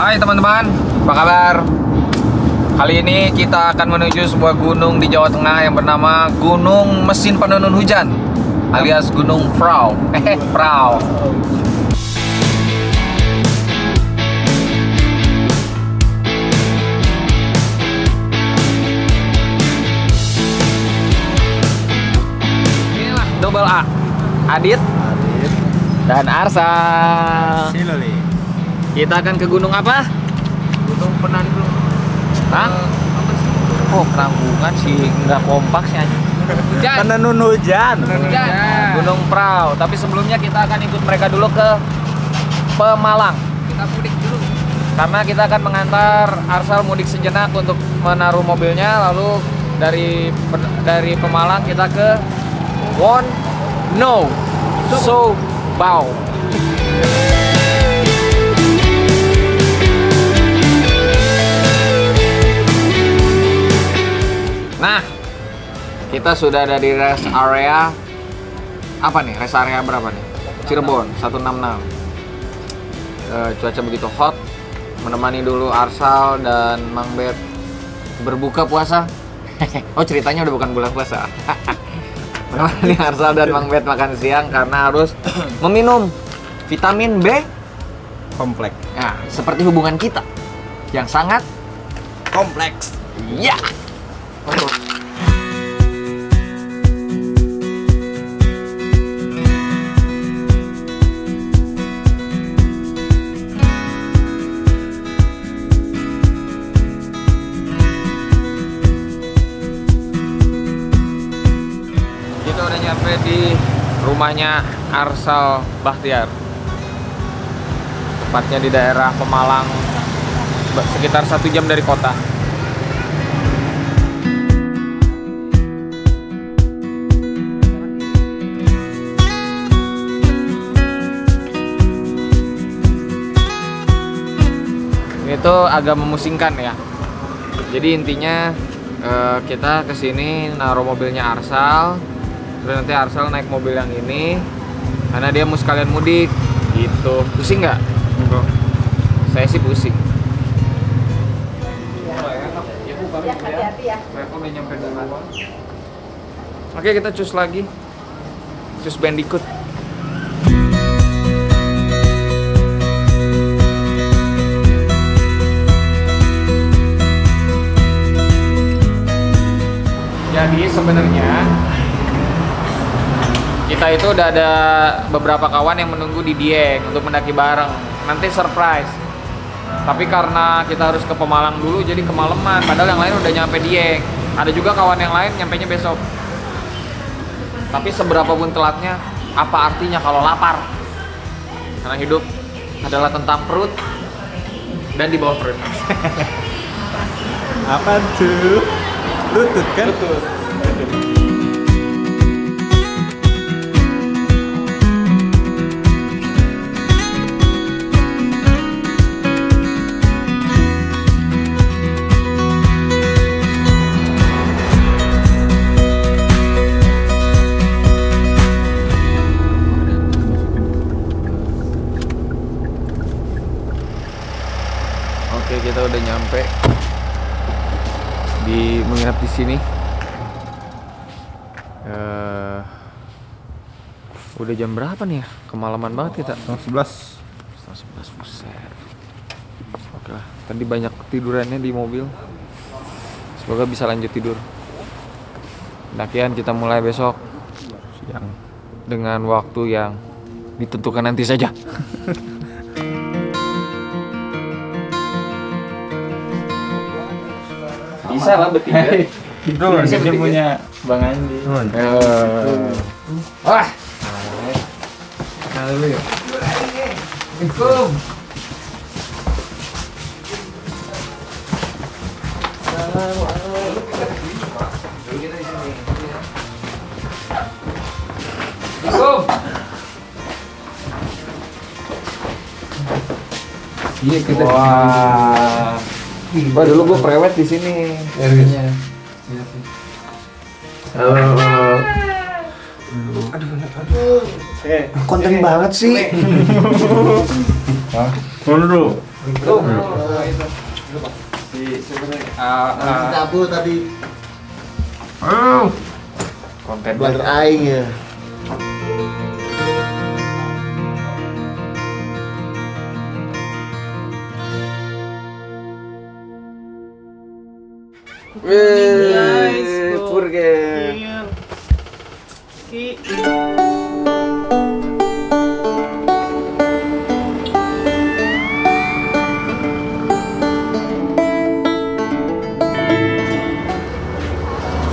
Hai teman-teman, apa kabar? Kali ini kita akan menuju sebuah gunung di Jawa Tengah yang bernama Gunung Mesin Penenun Hujan alias Gunung Prau. Prau. Inilah double A, Adit dan Arsal. Kita akan ke gunung apa? Gunung Penanggung. Hah? Oh, Penanggungan sih nggak kompak sih aja. Hujan. Penenun hujan. Gunung Prau. Tapi sebelumnya kita akan ikut mereka dulu ke Pemalang. Kita mudik dulu. Karena kita akan mengantar Arsal mudik sejenak untuk menaruh mobilnya. Lalu dari Pemalang kita ke Wono Sobau. Nah, kita sudah ada di rest area. Apa nih? Rest area berapa nih? Cirebon 166. Cuaca begitu hot, menemani dulu Arsal dan Mang Bet berbuka puasa. Oh, ceritanya udah bukan bulan puasa. Menemani Arsal dan Mang Bet makan siang karena harus meminum vitamin B Kompleks. Nah, seperti hubungan kita yang sangat Kompleks. ya. Kita udah nyampe di rumahnya Arsal Bahtiar. Tepatnya di daerah Pemalang, sekitar 1 jam dari kota. Itu agak memusingkan ya. Jadi intinya kita kesini naruh mobilnya Arsal, terus nanti Arsal naik mobil yang ini karena dia mau sekalian mudik gitu. Pusing nggak? Enggak. Saya sih pusing. Ya, hati-hati ya. Udah nyampe dulu. Oke, kita cus lagi. Cus Bandicoot. Jadi sebenarnya kita itu udah ada beberapa kawan yang menunggu di Dieng untuk mendaki bareng. Nanti surprise. Tapi karena kita harus ke Pemalang dulu, jadi kemalaman. Padahal yang lain udah nyampe Dieng. Ada juga kawan yang lain nyampenya besok. Tapi seberapa pun telatnya, apa artinya kalau lapar? Karena hidup adalah tentang perut dan di bawah perut. Apa tuh? Lutut kan? Lutut. Oke, kita udah nyampe di menginap di sini. Udah jam berapa nih ya? Kemalaman banget kita. 11. 11, buset. Oke lah, tadi banyak tidurannya di mobil. Semoga bisa lanjut tidur. Pendakian kita mulai besok Siang. dengan waktu yang ditentukan nanti saja. Bisa lah bertiga. Itu Bisa dia bertiga. punya Bang Andi. Wah. Nah, dulu yuk. Assalamualaikum. Iya kita. Wah. Wah, dulu gue prewed di sini. Akhirnya. Halo. Konten banget sih. Hah? Mana dulu? Tabu tadi. Konten Belajar aing ya. Wih, Purgen.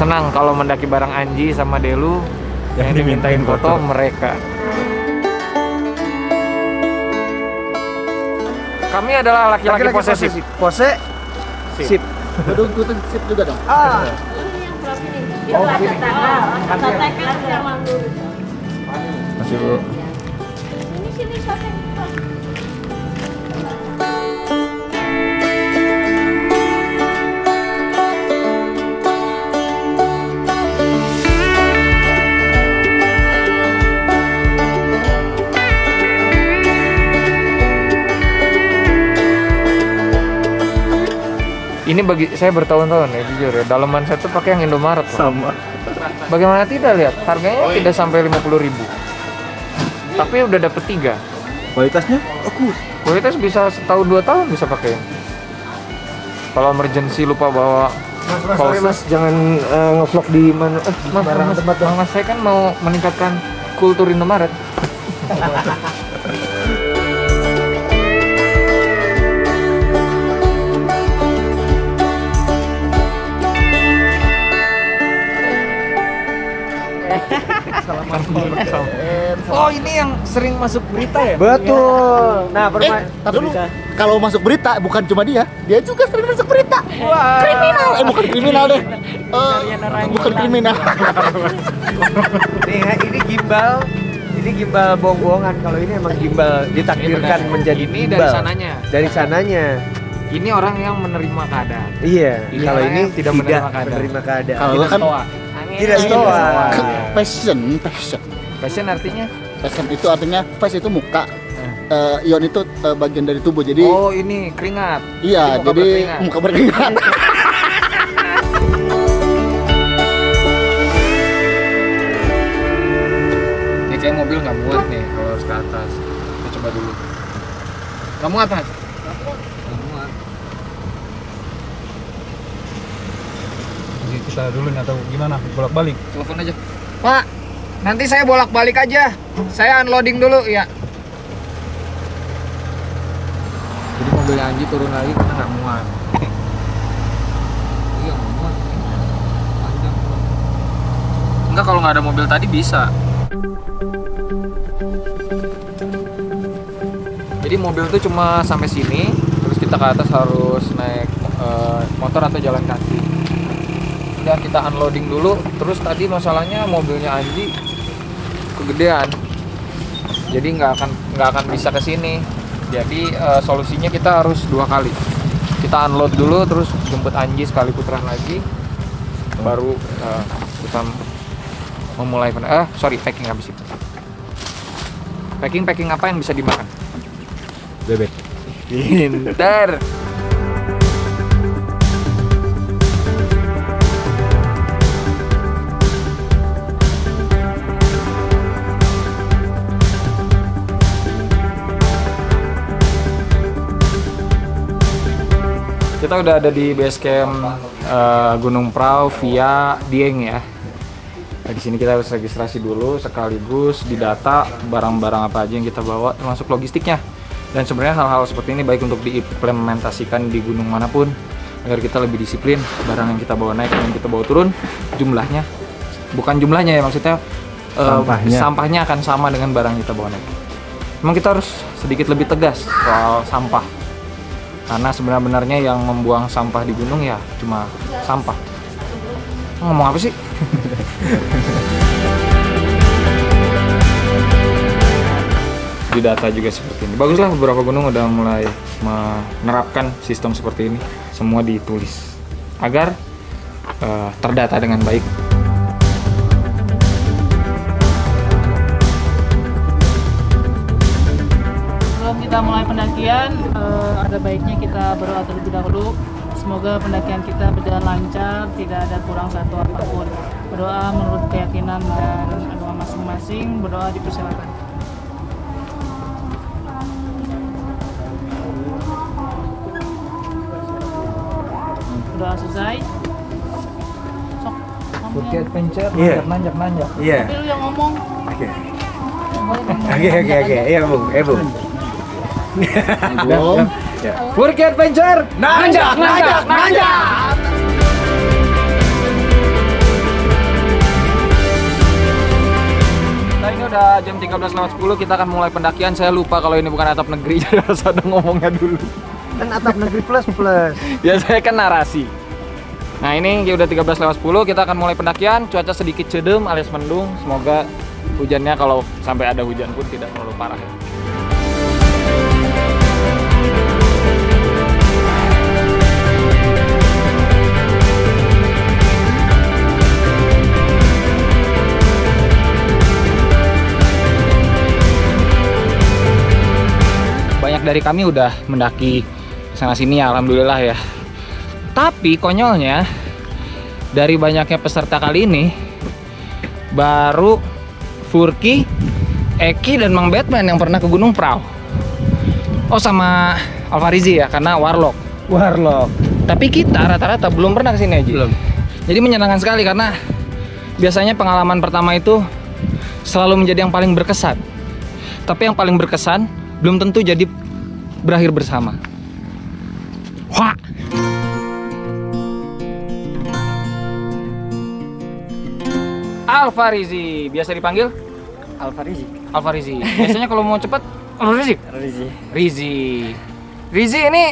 Senang kalau mendaki bareng Anji sama Delu yang dimintain foto mereka. Kami adalah laki-laki posesif. Pose. Sip. Duduk sip juga dong. Oh, ini. Oh, Itu sini. kata kan yang dulu. Masih Bu. Sini siapa? Ini bagi saya bertahun-tahun ya jujur ya. Dalaman saya tuh pakai yang Indomaret. Loh. Sama. Bagaimana tidak lihat? Harganya tidak sampai 50.000. Tapi udah dapet 3. Kualitasnya bagus. Kualitas bisa setahun 2 tahun bisa pakai. Kalau emergency lupa bawa Mas, jangan ngevlog di mana? Mas, saya kan mau meningkatkan kultur Indomaret. Oh, ini yang sering masuk berita ya? Betul. Nah, tapi dulu kalau masuk berita bukan cuma dia juga sering masuk berita. Wah. Kriminal, bukan kriminal deh. Bukan kriminal. Nih, ini gimbal bohong-bohongan. Kalau ini emang gimbal ditakdirkan menjadi ini gimbal. dari sananya. Dari sananya. Ini orang yang menerima keadaan. Iya. Ini Kalau orang ini yang tidak menerima keadaan. menerima keadaan. Kalau Tidak kan stoa. Tidak stoa. passion. Fashion artinya? Passion itu artinya face itu muka. Ion itu bagian dari tubuh. Jadi Oh, ini keringat. iya, Ini muka jadi berkeringat. muka berkeringat. Ini kayak mobil nggak muat nih kalau harus ke atas. Kita coba dulu. Nggak muat, Mas? Nggak muat. Jadi kita dulu nih atau gimana? Bolak-balik. Telepon aja. Pak, nanti saya bolak-balik aja. Saya unloading dulu, ya. Jadi mobilnya Anji turun lagi karena nggak muat. Iya, nggak muat. Panjang. Enggak, kalau nggak ada mobil tadi bisa. Jadi mobil tuh cuma sampai sini, terus kita ke atas harus naik motor atau jalan kaki. Dan kita unloading dulu. Terus tadi masalahnya mobilnya Anji kegedean, jadi nggak akan bisa ke sini. Jadi solusinya kita harus 2 kali. Kita unload dulu, terus jemput Anji sekali putaran lagi, baru kita memulai packing habis itu. Packing apa yang bisa dimakan? Bebek. Pintar. Kita udah ada di base camp Gunung Prau via Dieng ya. Nah, di sini kita harus registrasi dulu, sekaligus didata barang-barang apa aja yang kita bawa, termasuk logistiknya. Dan sebenarnya hal-hal seperti ini baik untuk diimplementasikan di gunung manapun, agar kita lebih disiplin. Barang yang kita bawa naik dan yang kita bawa turun, jumlahnya, bukan jumlahnya ya, maksudnya sampahnya akan sama dengan barang yang kita bawa naik. Memang kita harus sedikit lebih tegas soal sampah. Karena sebenarnya yang membuang sampah di gunung ya cuma sampah. Ngomong apa sih? Di data juga seperti ini. Baguslah, beberapa gunung udah mulai menerapkan sistem seperti ini. Semua ditulis agar terdata dengan baik. Sebelum kita mulai pendakian pendakian, ada baiknya kita berdoa terlebih dahulu. Semoga pendakian kita berjalan lancar, tidak ada kurang satu apapun. Berdoa menurut keyakinan dan agama masing-masing. Berdoa dipersilakan. Berdoa selesai. Sok. Bukit Adventure, Iya. nanjak. Iya. Tapi lu yang ngomong. Oke. Oke. Iya, Bung. Bung. Belum. Furki Adventure. Nanjak. Nah, ini udah jam 13.10, kita akan mulai pendakian. Saya lupa kalau ini bukan atap negeri, jadi harus ada ngomongnya dulu. Kan atap negeri plus. Ya saya kan narasi. Nah ini udah 13.10, kita akan mulai pendakian. Cuaca sedikit cedem alias mendung. Semoga hujannya, kalau sampai ada hujan pun, tidak terlalu parah ya. Banyak dari kami udah mendaki sana sini ya, alhamdulillah ya. Tapi konyolnya, dari banyaknya peserta kali ini, baru Furki, Eki, dan Mang Batman yang pernah ke Gunung Prau. Oh, sama Alfarizi ya, karena Warlock. Tapi kita rata-rata belum pernah kesini aja. Belum. Jadi menyenangkan sekali, karena biasanya pengalaman pertama itu selalu menjadi yang paling berkesan. Tapi yang paling berkesan belum tentu jadi berakhir bersama. Wah. Alfarizi, biasa dipanggil Alfarizi. Biasanya kalau mau cepat Rizi ini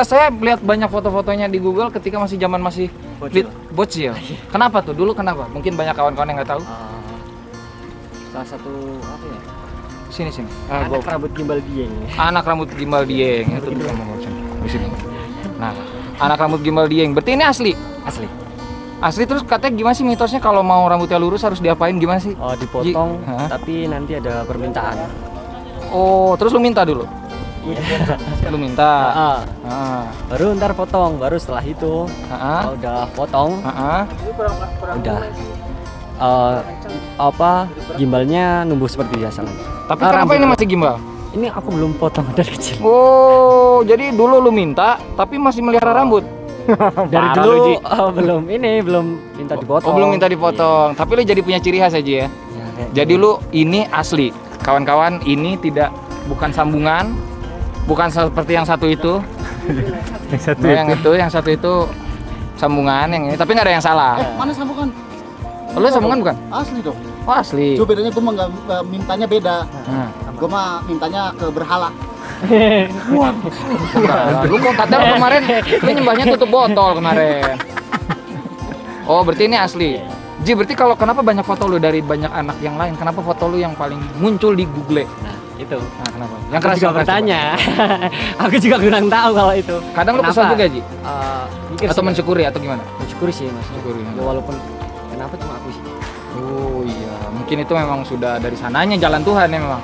saya lihat banyak foto-fotonya di Google ketika masih zaman bocil. Kenapa tuh? Dulu kenapa? Mungkin banyak kawan-kawan yang nggak tahu. Salah satu apa ya? Sini. Anak rambut gimbal dieng. Anak rambut gimbal dieng. Itu tuh ngomong di sini. Nah, anak rambut gimbal dieng. Berarti ini asli. Asli, terus katanya gimana sih mitosnya kalau mau rambutnya lurus harus diapain, gimana sih? Oh, dipotong, tapi nanti ada permintaan. Oh, terus lu minta dulu? Iya. Lu minta? Baru ntar potong, baru setelah itu kalau udah potong, udah gimbalnya numbuh seperti biasa lagi. Tapi kenapa ini masih gimbal? Ini aku belum potong dari kecil. Oh, jadi dulu lu minta, tapi masih melihara rambut? Dari dulu belum minta dipotong. Oh, belum minta dipotong. Tapi lu jadi punya ciri khas aja ya? Jadi lu ini asli. Kawan-kawan, ini bukan sambungan, bukan seperti yang satu itu. Yang satu itu sambungan, yang ini. Tapi nggak ada yang salah. Mana sambungan? Lu sambungan bukan? Asli dong. Oh, asli. Cuma bedanya gue mah mintanya beda. Gue mah mintanya ke berhala. Lu kok kata lu kemarin lu nyembahnya tutup botol kemarin. Oh, berarti ini asli. Ji, berarti kenapa banyak foto lu dari banyak anak yang lain? Kenapa foto lu yang paling muncul di Google? Nah, itu. Nah, kenapa? Yang keras juga bertanya. Aku juga kurang tahu kalau itu. Kadang lu kesal juga, Ji? Mikir atau mensyukuri atau gimana? Mensyukuri sih, Mas. Mensyukuri. Ya, walaupun kenapa cuma aku sih. Oh iya, mungkin itu memang sudah dari sananya jalan Tuhan ya memang.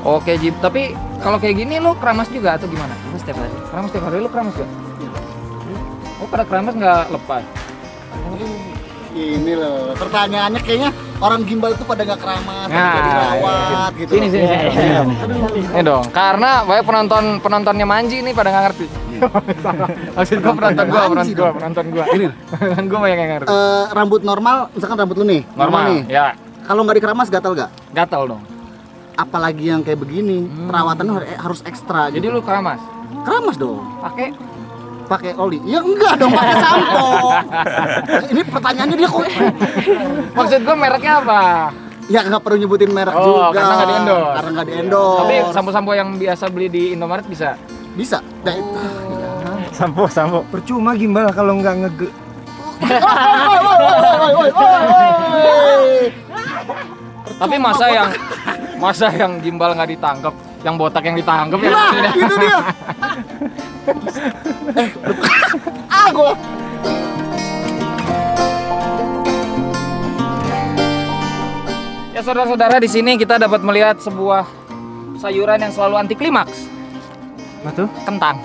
Oke, Ji. Tapi kalau kayak gini lu keramas juga atau gimana? Keramas setiap hari. Keramas setiap hari, lu keramas gak? Oh, pada keramas nggak lepas? Ini loh, pertanyaannya kayaknya orang gimbal itu pada nggak keramas, pada dirawat gitu. Sini. Ini dong, karena banyak penontonnya Manji nih pada nggak ngerti. Maksud gua penonton gua. Penonton gua banyak yang ngerti. Rambut normal, misalkan rambut lu nih, normal nih. Ya. Kalau nggak dikeramas gatal nggak? Gatal dong. Apalagi yang kayak begini, perawatannya harus ekstra. Jadi gitu. lu keramas? Keramas dong. Pakai oli? Ya enggak dong, pakai sampo. Ini pertanyaannya dia kok. Maksud gua mereknya apa? Ya nggak perlu nyebutin merek juga. Karena nggak di-endorse. Tapi sampo-sampo yang biasa beli di Indomaret bisa? Bisa. Nah, itu. Sampo. Percuma gimbal kalau nggak Tapi masa yang gimbal nggak ditangkap, yang botak yang ditangkap ya? Nah, itu dia. Gua. Ya saudara-saudara, di sini kita dapat melihat sebuah sayuran yang selalu anti klimaks. Apa tuh? Kentang.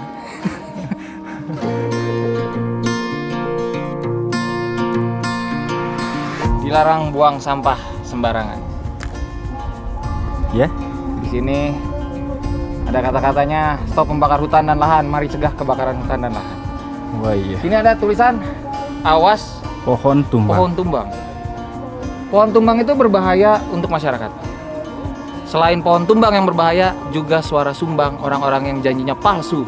Dilarang buang sampah sembarangan. Ya. Di sini ada kata-katanya, stop membakar hutan dan lahan, mari cegah kebakaran hutan dan lahan. Wah iya. Sini ada tulisan, awas Pohon tumbang. pohon tumbang. Pohon tumbang itu berbahaya untuk masyarakat. Selain pohon tumbang yang berbahaya, juga suara sumbang orang-orang yang janjinya palsu.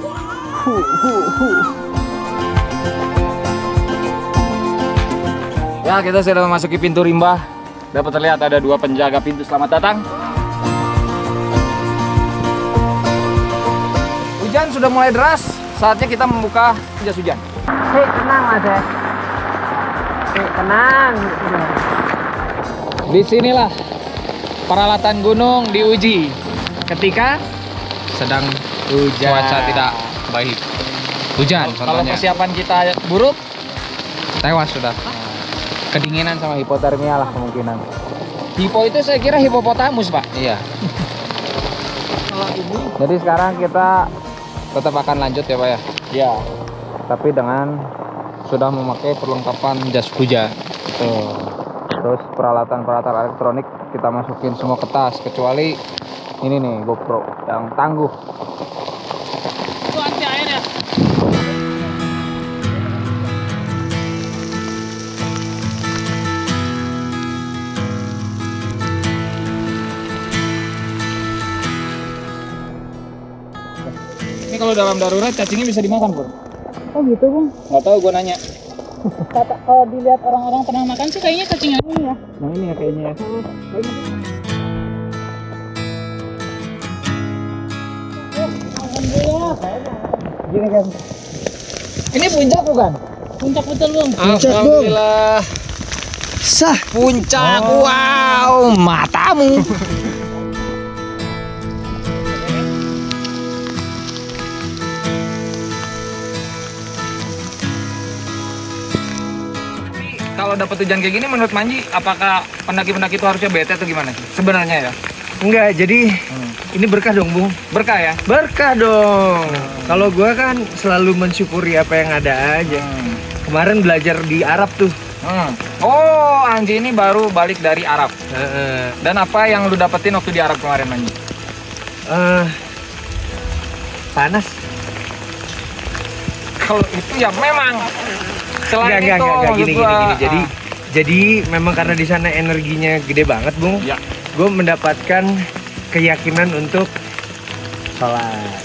Ya, kita sudah memasuki pintu rimba. Dapat terlihat ada 2 penjaga pintu. Selamat datang. Hujan sudah mulai deras. Saatnya kita membuka jas hujan. Hei, tenang Mas ya. Hei, tenang. Disinilah peralatan gunung diuji ketika sedang hujan. Cuaca tidak baik. Hujan. Kalau persiapan kita buruk, tewas sudah. Kedinginan sama hipotermia lah kemungkinan. Hipo itu saya kira hipopotamus, Pak. Iya. Jadi sekarang kita tetap akan lanjut ya, Pak ya. Iya. Tapi dengan sudah memakai perlengkapan jas hujan. Tuh. Terus peralatan-peralatan elektronik kita masukin semua ke tas kecuali ini nih GoPro yang tangguh. Itu anti air ya? Ini kalau dalam darurat cacingnya bisa dimakan, Bro. Oh gitu, Bung. Nggak tahu, gue nanya. Kalau dilihat orang-orang pernah makan sih kayaknya cacing yang ini ya. Yang ini ya kayaknya ya. Alhamdulillah. Gini kan. Ini puncak bukan? Puncak betul, Bung. Alhamdulillah. Sah. Puncak. Wow, matamu. Kalau dapat hujan kayak gini, menurut Manji, apakah pendaki-pendaki itu harusnya bete atau gimana sih? Sebenarnya ya? Enggak, jadi ini berkah dong, Bung. Berkah ya? Berkah dong. Kalau gua kan selalu mensyukuri apa yang ada aja. Kemarin belajar di Arab tuh. Oh, Anji ini baru balik dari Arab. Dan apa yang lu dapetin waktu di Arab kemarin, Manji? Panas. Kalau itu ya memang. Selain Enggak, itu, gini. Jadi memang karena di sana energinya gede banget, Bung. Ya. Gue mendapatkan keyakinan untuk sholat.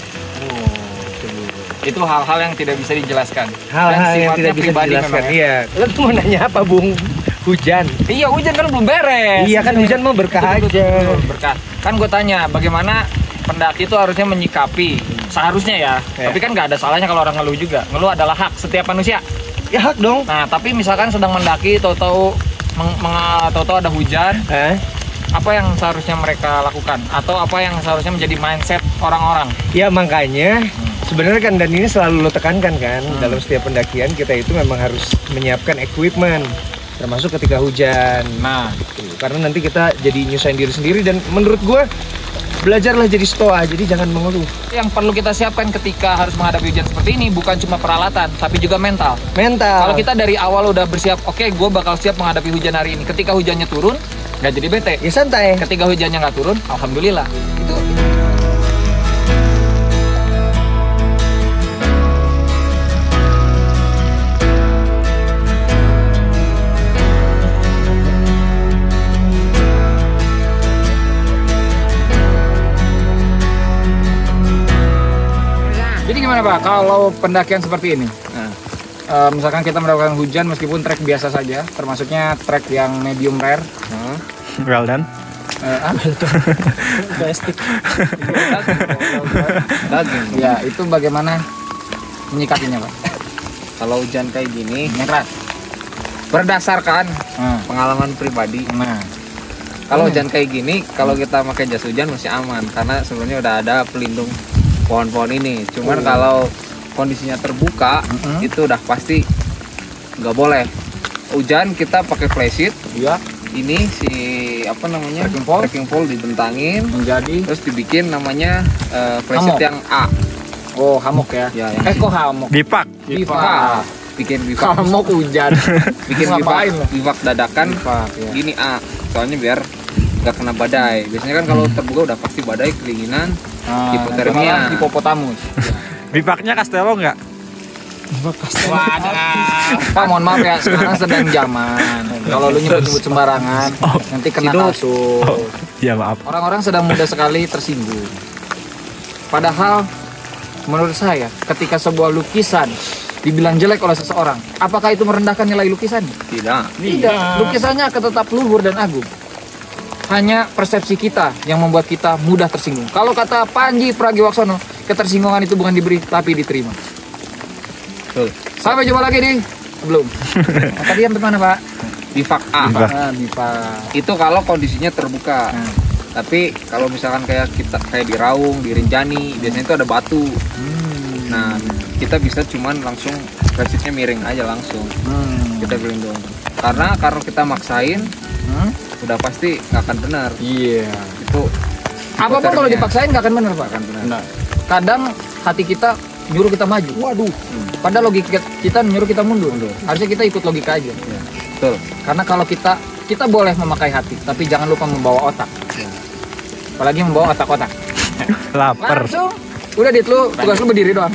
Itu hal-hal yang tidak bisa dijelaskan. Hal-hal yang sifatnya tidak bisa pribadi dijelaskan. memang, ya? Iya. Lo tuh mau nanya apa, Bung? Hujan. Iya, hujan kan belum beres. Iya kan hujan mau berkah aja. Berkah. Kan gue tanya, bagaimana pendaki itu harusnya menyikapi? Seharusnya ya. Tapi kan nggak ada salahnya kalau orang ngeluh juga. Ngeluh adalah hak setiap manusia. Ya hak dong. Nah, tapi misalkan sedang mendaki, tahu-tahu ada hujan, apa yang seharusnya mereka lakukan? Atau apa yang seharusnya menjadi mindset orang-orang? Ya makanya sebenarnya kan, dan ini selalu lo tekankan kan, dalam setiap pendakian kita itu memang harus menyiapkan equipment, termasuk ketika hujan. Nah, karena nanti kita jadi nyusahin diri sendiri, dan menurut gue belajarlah jadi stoa, jadi jangan mengeluh. yang perlu kita siapkan ketika harus menghadapi hujan seperti ini bukan cuma peralatan, tapi juga mental. Mental. Kalau kita dari awal udah bersiap, oke, gue bakal siap menghadapi hujan hari ini. Ketika hujannya turun, nggak jadi bete. Ya santai. Ketika hujannya nggak turun, alhamdulillah. Itu. Jadi gimana Pak, kalau pendakian seperti ini? Misalkan kita mendapatkan hujan meskipun trek biasa saja, termasuknya trek yang medium rare. Well done. Plastik. Daging. Ya, itu bagaimana menyikapinya Pak? Kalau hujan kayak gini, Nyerah. berdasarkan pengalaman pribadi. Nah, Kalau hujan kayak gini, kalau kita pakai jas hujan masih aman karena sebenarnya udah ada pelindung pohon-pohon ini. Cuman kalau kondisinya terbuka, itu udah pasti nggak boleh. Hujan kita pakai flysheet. iya. Ini si apa namanya? Trekking pole dibentangin, menjadi terus dibikin namanya flysheet Amok. yang A. Oh, hamok ya. Ya, yang Kok hamok? Bipak. bivak. Bikin bivak. Hamok hujan. Bikin Ngapain lo? bivak dadakan. Ya. Gini soalnya biar nggak kena badai. Biasanya kan kalau terbuka udah pasti badai, kedinginan, hipotermia. Hipopotamus. Bipaknya Castello nggak? Pak, mohon maaf ya, sekarang sedang zaman. Kalau lu nyebut-nyebut sembarangan, nanti kena kasus. Ya maaf. Orang-orang sedang mudah sekali tersinggung. Padahal, menurut saya, ketika sebuah lukisan dibilang jelek oleh seseorang, apakah itu merendahkan nilai lukisan? Tidak. Tidak. Lukisannya akan tetap luhur dan agung. Hanya persepsi kita yang membuat kita mudah tersinggung. Kalau kata Panji Pragiwaksono, ketersinggungan itu bukan diberi, tapi diterima. Betul. Sampai jumpa lagi di belum. Tadi yang mana Pak? Bivak A. Bivak. Itu kalau kondisinya terbuka. Tapi kalau misalkan kayak di Raung, di Rinjani, biasanya itu ada batu. Nah, kita bisa cuman langsung resitnya miring aja langsung. Kita berlindung. Karena kita maksain, udah pasti nggak akan benar. Iya. Itu apapun kalau dipaksain nggak akan benar Pak. benar. Kadang hati kita nyuruh kita maju. Waduh. Padahal logika kita nyuruh kita mundur. Harusnya kita ikut logika aja. Ya. Betul. Karena kalau kita boleh memakai hati, tapi jangan lupa membawa otak. Apalagi membawa otak-otak. Lapar. Langsung. Udah Dit, lu tugas lu berdiri doang.